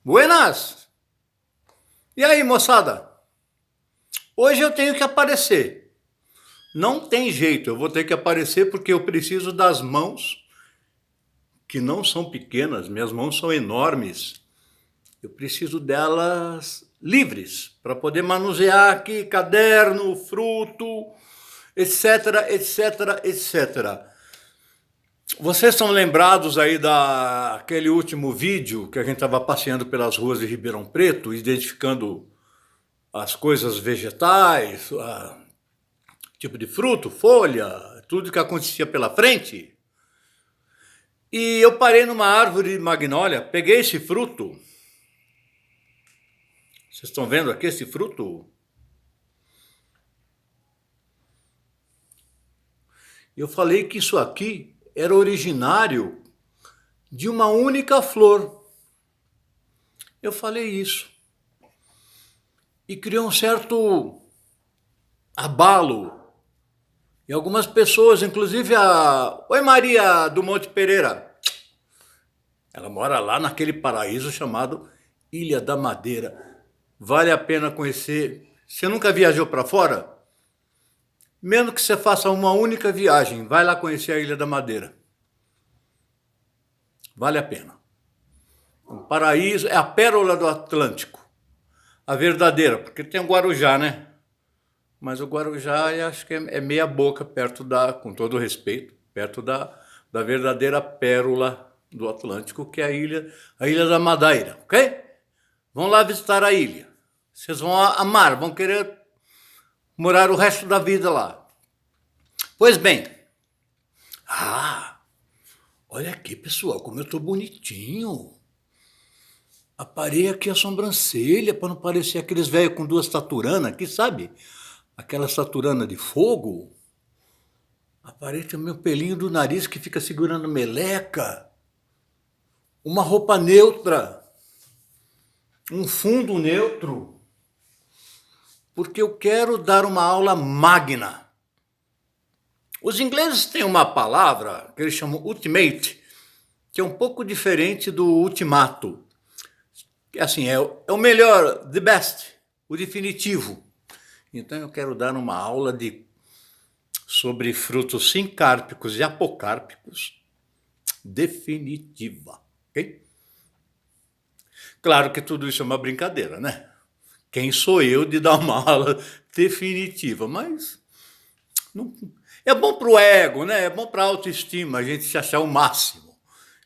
Buenas! E aí, moçada? Hoje eu tenho que aparecer. Não tem jeito, eu vou ter que aparecer porque eu preciso das mãos, que não são pequenas, minhas mãos são enormes. Eu preciso delas livres, para poder manusear aqui caderno, fruto, etc, etc, etc. Vocês estão lembrados aí daquele último vídeo que a gente estava passeando pelas ruas de Ribeirão Preto, identificando as coisas vegetais, tipo de fruto, folha, tudo que acontecia pela frente. E eu parei numa árvore de magnólia, peguei esse fruto. Vocês estão vendo aqui esse fruto? Eu falei que isso aqui era originário de uma única flor. Eu falei isso. E criou um certo abalo. E algumas pessoas, inclusive a... Oi, Maria do Monte Pereira. Ela mora lá naquele paraíso chamado Ilha da Madeira. Vale a pena conhecer. Você nunca viajou para fora? Mesmo que você faça uma única viagem, vai lá conhecer a Ilha da Madeira. Vale a pena. Um paraíso, é a pérola do Atlântico. A verdadeira, porque tem o Guarujá, né? Mas o Guarujá eu acho que é meia boca perto da, com todo respeito, perto da verdadeira pérola do Atlântico, que é a Ilha da Madeira, ok? Vão lá visitar a ilha. Vocês vão amar, vão querer morar o resto da vida lá. Pois bem. Olha aqui, pessoal, como eu estou bonitinho. Aparei aqui a sobrancelha para não parecer aqueles velhos com duas taturanas aqui, sabe? Aquela taturana de fogo. Aparei também o pelinho do nariz que fica segurando meleca. Uma roupa neutra. Um fundo neutro. Porque eu quero dar uma aula magna. Os ingleses têm uma palavra que eles chamam ultimate, que é um pouco diferente do ultimato. Assim, é o melhor, the best, o definitivo. Então eu quero dar uma aula sobre frutos sincárpicos e apocárpicos definitiva, ok? Claro que tudo isso é uma brincadeira, né? Quem sou eu de dar uma aula definitiva? Mas não, é bom para o ego, né? É bom para a autoestima, a gente se achar o máximo.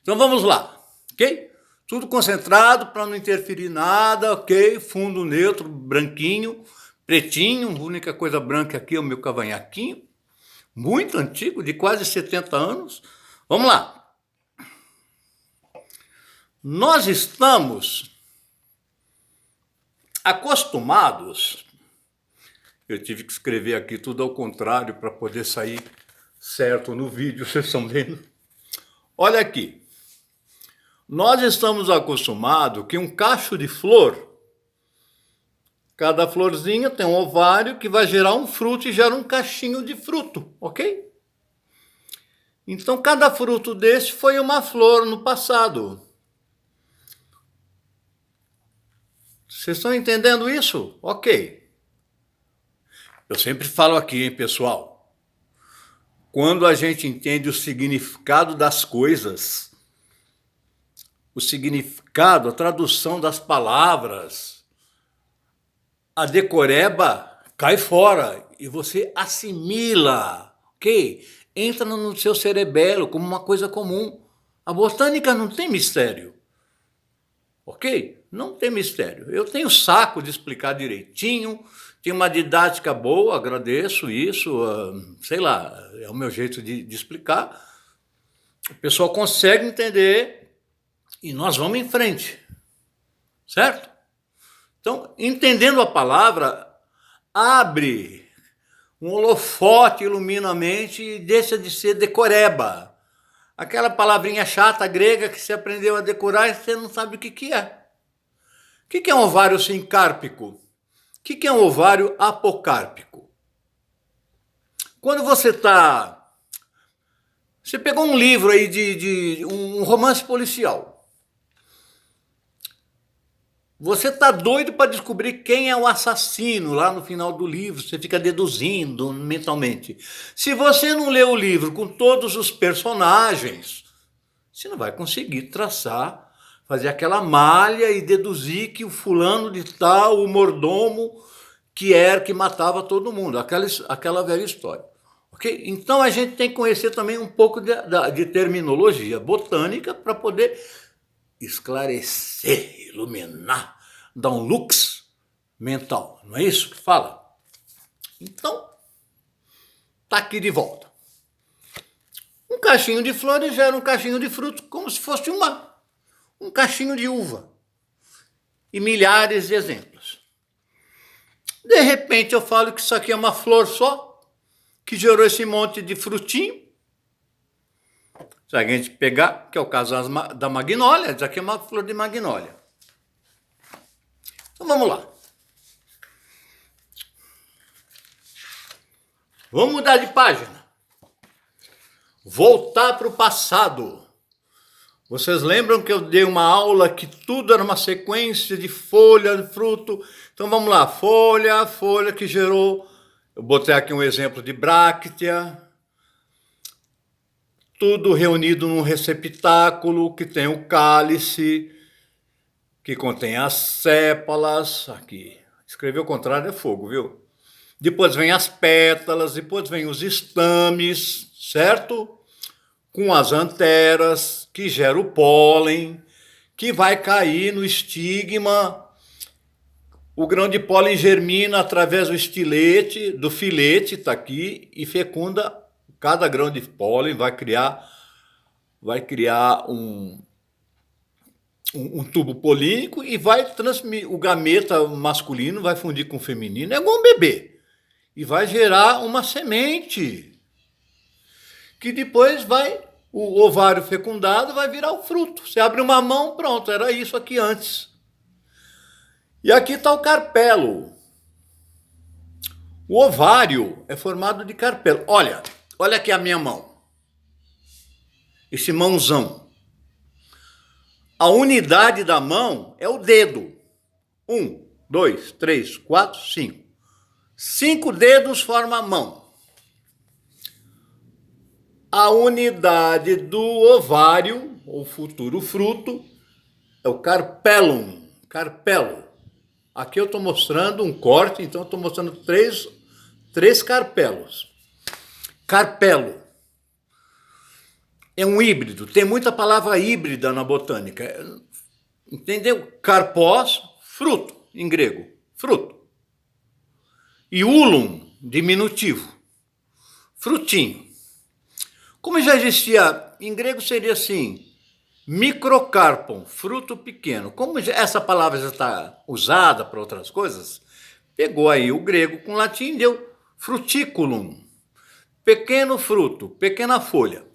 Então vamos lá, ok? Tudo concentrado para não interferir nada, ok? Fundo neutro, branquinho, pretinho, a única coisa branca aqui é o meu cavanhaquinho, muito antigo, de quase 70 anos. Vamos lá. Nós estamos acostumados, eu tive que escrever aqui tudo ao contrário para poder sair certo no vídeo, vocês estão vendo? Olha aqui. Nós estamos acostumados que um cacho de flor, cada florzinha tem um ovário que vai gerar um fruto e gera um cachinho de fruto, ok? Então, cada fruto desse foi uma flor no passado. Vocês estão entendendo isso? Ok. Eu sempre falo aqui, hein, pessoal? Quando a gente entende o significado das coisas, o significado, a tradução das palavras, a decoreba cai fora e você assimila, ok? Entra no seu cerebelo como uma coisa comum. A botânica não tem mistério, ok? Não tem mistério. Eu tenho saco de explicar direitinho, tenho uma didática boa, agradeço isso, sei lá, é o meu jeito de explicar. O pessoal consegue entender e nós vamos em frente, certo? Então, entendendo a palavra, abre um holofote, ilumina a mente e deixa de ser decoreba. Aquela palavrinha chata grega que você aprendeu a decorar e você não sabe o que é. O que é um ovário sincárpico? O que é um ovário apocárpico? Quando você está... Você pegou um livro aí de um romance policial. Você está doido para descobrir quem é o assassino lá no final do livro, você fica deduzindo mentalmente. Se você não lê o livro com todos os personagens, você não vai conseguir traçar, fazer aquela malha e deduzir que o fulano de tal, o mordomo, que era que matava todo mundo, aquela velha história. Okay? Então a gente tem que conhecer também um pouco de terminologia botânica para poder esclarecer, iluminar, dar um lux mental. Não é isso que fala? Então, tá aqui de volta. Um cachinho de flores gera um cachinho de fruto, como se fosse um cachinho de uva. E milhares de exemplos. De repente eu falo que isso aqui é uma flor só, que gerou esse monte de frutinho. Se a gente pegar, que é o caso da magnólia, isso aqui é uma flor de magnólia. Então vamos lá. Vamos mudar de página. Voltar para o passado. Vocês lembram que eu dei uma aula que tudo era uma sequência de folha, de fruto? Então vamos lá. Folha, folha que gerou. Eu botei aqui um exemplo de bráctea. Tudo reunido num receptáculo que tem o cálice, que contém as sépalas. Aqui, escrever o contrário é fogo, viu? Depois vem as pétalas, depois vem os estames, certo? Com as anteras, que gera o pólen, que vai cair no estigma. O grão de pólen germina através do estilete, do filete, está aqui, e fecunda. Cada grão de pólen vai criar um tubo polínico e vai transmitir. O gameta masculino vai fundir com o feminino, é igual um bebê. E vai gerar uma semente. Que depois o ovário fecundado vai virar o fruto. Você abre uma mão, pronto, era isso aqui antes. E aqui está o carpelo. O ovário é formado de carpelo. Olha aqui a minha mão. Esse mãozão. A unidade da mão é o dedo. 1, 2, 3, 4, 5. 5 dedos formam a mão. A unidade do ovário, ou futuro fruto, é o carpellum. Carpelo. Aqui eu estou mostrando um corte, então eu estou mostrando três carpelos. Carpelo. É um híbrido, tem muita palavra híbrida na botânica. Entendeu? Karpós, fruto, em grego, fruto. E ulum, diminutivo, frutinho. Como já existia, em grego seria assim, microcarpon, fruto pequeno. Como essa palavra já está usada para outras coisas, pegou aí o grego com latim e deu fruticulum, pequeno fruto, pequena folha.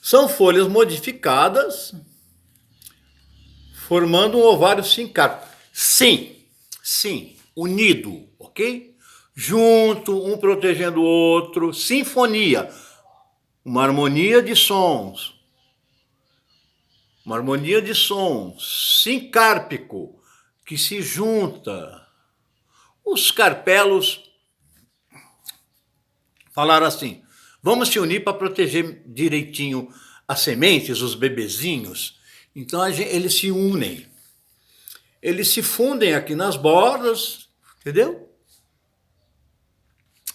São folhas modificadas, formando um ovário sincárpico. Sim, unido, ok? Junto, um protegendo o outro, sinfonia, uma harmonia de sons. Uma harmonia de sons, sincárpico, que se junta. Os carpelos falaram assim, vamos se unir para proteger direitinho as sementes, os bebezinhos. Então eles se unem. Eles se fundem aqui nas bordas, entendeu?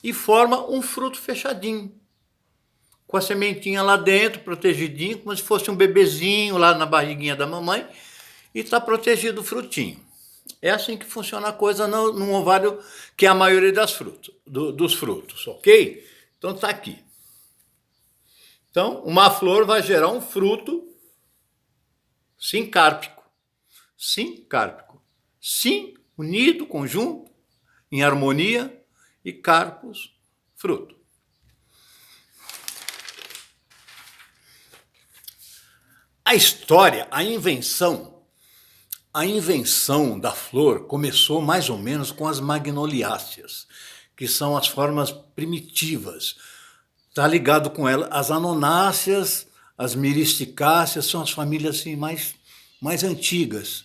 E forma um fruto fechadinho. Com a sementinha lá dentro, protegidinho, como se fosse um bebezinho lá na barriguinha da mamãe. E está protegido o frutinho. É assim que funciona a coisa no ovário, que é a maioria dos frutos, ok? Então está aqui. Então, uma flor vai gerar um fruto sincárpico. Sincárpico. Sim, unido, conjunto, em harmonia, e carpos, fruto. A história, a invenção da flor começou mais ou menos com as magnoliáceas, que são as formas primitivas. Está ligado com ela. As anonáceas, as miristicáceas são as famílias assim, mais antigas.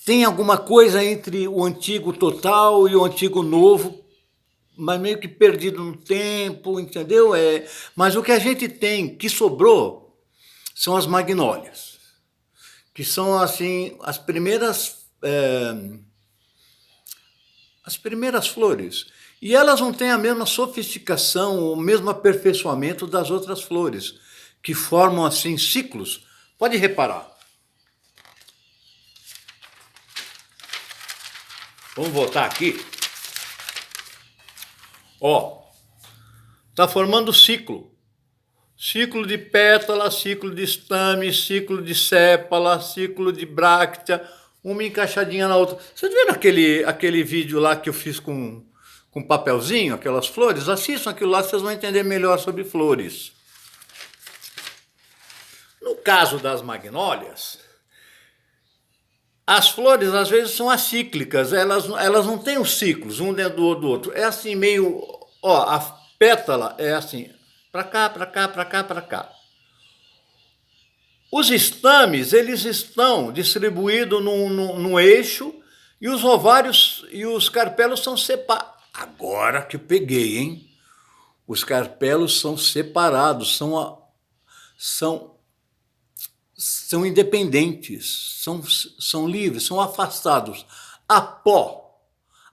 tem alguma coisa entre o antigo total e o antigo novo, mas meio que perdido no tempo, entendeu? Mas o que a gente tem que sobrou são as magnólias, que são assim as primeiras flores. E elas não têm a mesma sofisticação, o mesmo aperfeiçoamento das outras flores, que formam assim ciclos. Pode reparar. Vamos voltar aqui. Ó, tá formando ciclo. Ciclo de pétala, ciclo de estame, ciclo de sépala, ciclo de bráctea, uma encaixadinha na outra. Vocês viram aquele vídeo lá que eu fiz com papelzinho, aquelas flores? Assistam aquilo lá, vocês vão entender melhor sobre flores. No caso das magnólias, as flores às vezes são acíclicas, elas não têm os ciclos, um dentro do outro. É assim meio, ó, a pétala é assim, para cá, para cá, para cá, para cá. Os estames, eles estão distribuídos num eixo e os ovários e os carpelos são separados. Agora que eu peguei, hein? Os carpelos são separados, são independentes, são livres, são afastados. Apó,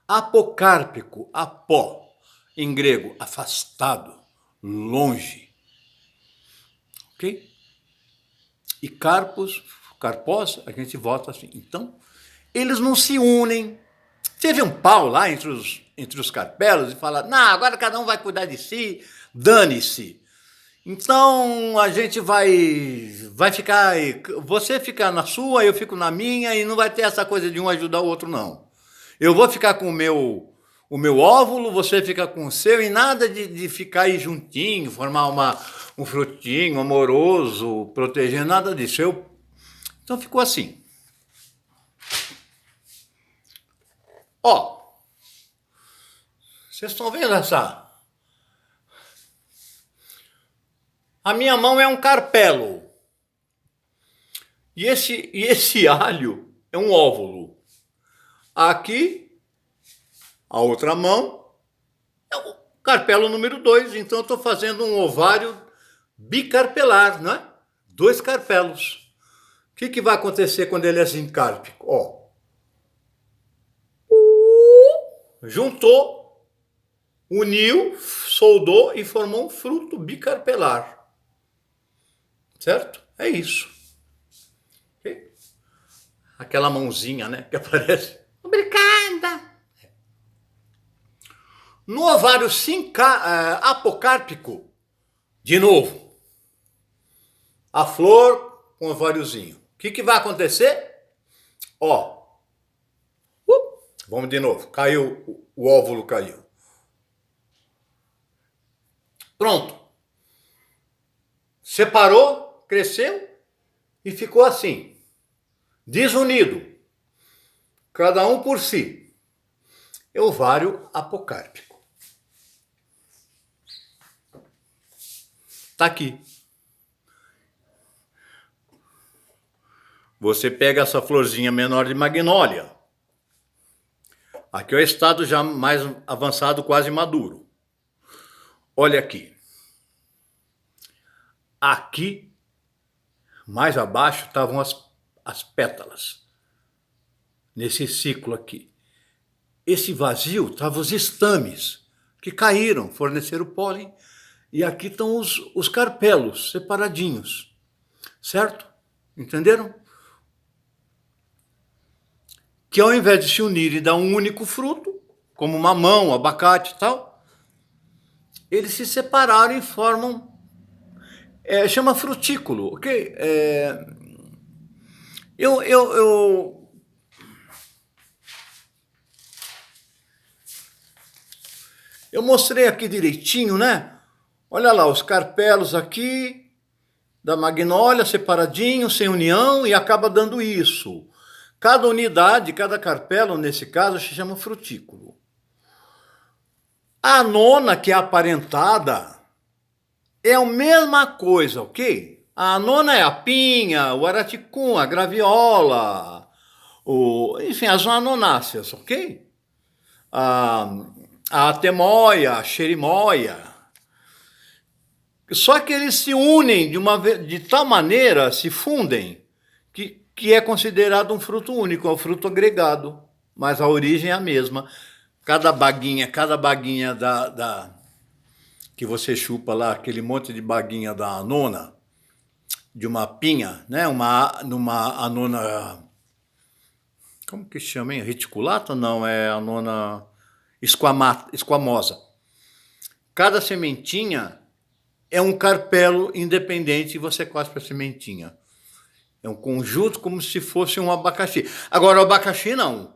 apocárpico, apó, em grego, afastado, longe. Ok? E carpos, a gente volta assim. Então, eles não se unem. Teve um pau lá entre os carpelos e fala, não, agora cada um vai cuidar de si, dane-se. Então a gente vai ficar, você fica na sua, eu fico na minha e não vai ter essa coisa de um ajudar o outro, não. Eu vou ficar com o meu óvulo, você fica com o seu e nada de ficar aí juntinho, formar um frutinho amoroso, proteger, nada disso. Então ficou assim. Ó, vocês estão vendo essa? A minha mão é um carpelo. E esse alho é um óvulo. Aqui, a outra mão é o carpelo número 2. Então eu estou fazendo um ovário bicarpelar, não é? 2 carpelos. O que vai acontecer quando ele é sincárpico? Ó. Juntou, uniu, soldou e formou um fruto bicarpelar. Certo? É isso. Okay? Aquela mãozinha, né, que aparece. Obrigada! No ovário apocárpico, de novo, a flor com o ováriozinho. O que vai acontecer? Ó. Vamos de novo. Caiu, o óvulo caiu. Pronto. Separou, cresceu e ficou assim. Desunido. Cada um por si. É o ovário apocárpico. Tá aqui. Você pega essa florzinha menor de magnólia. Aqui é o estado já mais avançado, quase maduro. Olha aqui. Aqui, mais abaixo, estavam as pétalas. Nesse ciclo aqui. Esse vazio estavam os estames, que caíram, forneceram pólen. E aqui estão os carpelos, separadinhos. Certo? Entenderam? Que ao invés de se unir e dar um único fruto, como mamão, abacate e tal, eles se separaram e formam, chama frutículo, ok? Eu mostrei aqui direitinho, né? Olha lá, os carpelos aqui, da magnólia, separadinho, sem união, e acaba dando isso. Cada unidade, cada carpelo, nesse caso, se chama frutículo. A nona, que é aparentada, é a mesma coisa, ok? A nona é a pinha, o araticum, a graviola, enfim, as anonáceas, ok? A atemóia, a xerimóia. Só que eles se unem de tal maneira, se fundem, que é considerado um fruto único, é um fruto agregado, mas a origem é a mesma. Cada baguinha que você chupa lá, aquele monte de baguinha da anona, de uma pinha, né? Numa anona, como que chama, hein? Reticulata? Não, é anona esquamosa. Cada sementinha é um carpelo independente e você cospe a sementinha. É um conjunto como se fosse um abacaxi. Agora, o abacaxi não.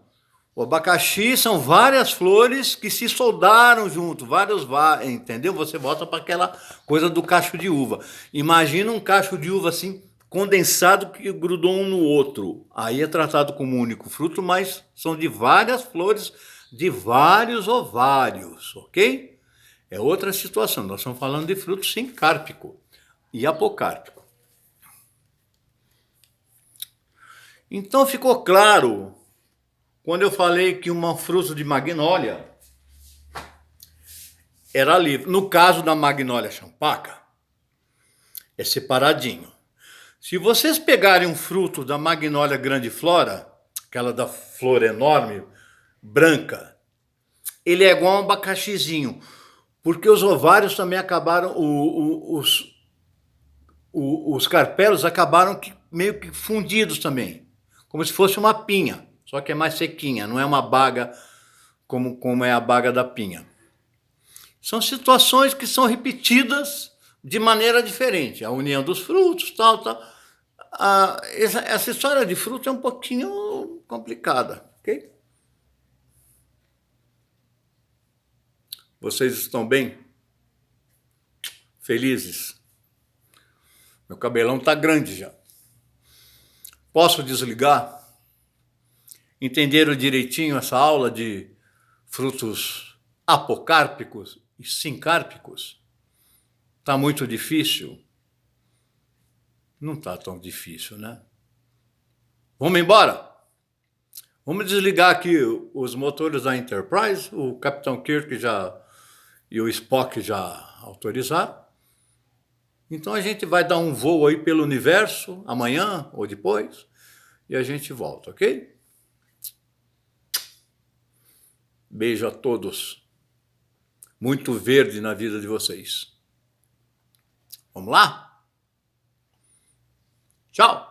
O abacaxi são várias flores que se soldaram junto, entendeu? Você volta para aquela coisa do cacho de uva. Imagina um cacho de uva assim, condensado que grudou um no outro. Aí é tratado como um único fruto, mas são de várias flores, de vários ovários, ok? É outra situação. Nós estamos falando de fruto sincárpico e apocárpico. Então ficou claro quando eu falei que um fruto de magnólia era livre. No caso da magnólia champaca, é separadinho. Se vocês pegarem um fruto da magnólia grandiflora, aquela da flor enorme, branca, ele é igual a um abacaxizinho, porque os ovários também acabaram, os carpelos acabaram meio que fundidos também, como se fosse uma pinha, só que é mais sequinha, não é uma baga como é a baga da pinha. São situações que são repetidas de maneira diferente. A união dos frutos, tal. Essa história de fruto é um pouquinho complicada, ok? Vocês estão bem? Felizes? Meu cabelão está grande já. Posso desligar? Entenderam direitinho essa aula de frutos apocárpicos e sincárpicos? Está muito difícil? Não está tão difícil, né? Vamos embora? Vamos desligar aqui os motores da Enterprise. O Capitão Kirk e o Spock já autorizaram. Então a gente vai dar um voo aí pelo universo amanhã ou depois e a gente volta, ok? Beijo a todos. Muito verde na vida de vocês. Vamos lá? Tchau!